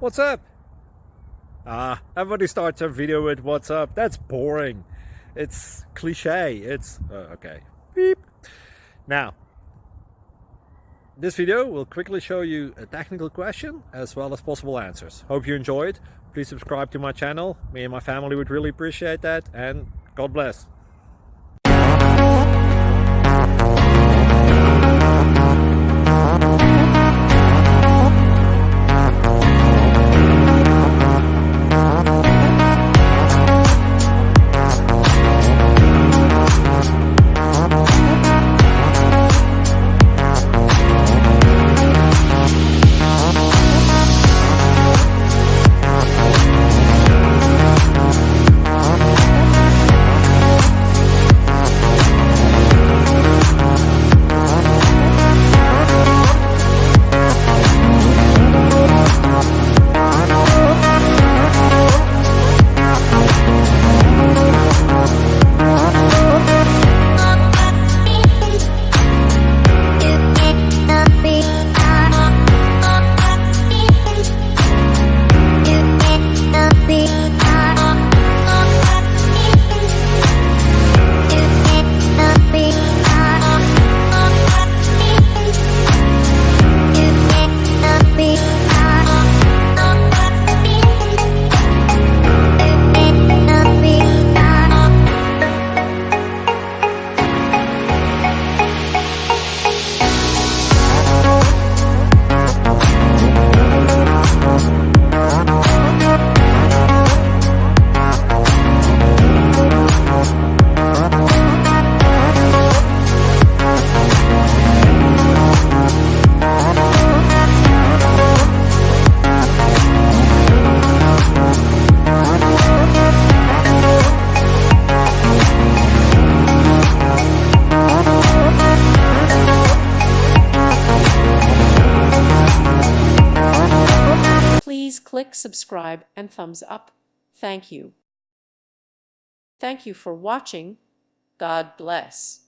What's up? Everybody starts a video with what's up. That's boring. It's cliche. It's okay. Beep. Now, this video will quickly show you a technical question as well as possible answers. Hope you enjoyed. Please subscribe to my channel. Me and my family would really appreciate that, and God bless. Please click subscribe and thumbs up. Thank you. Thank you for watching. God bless.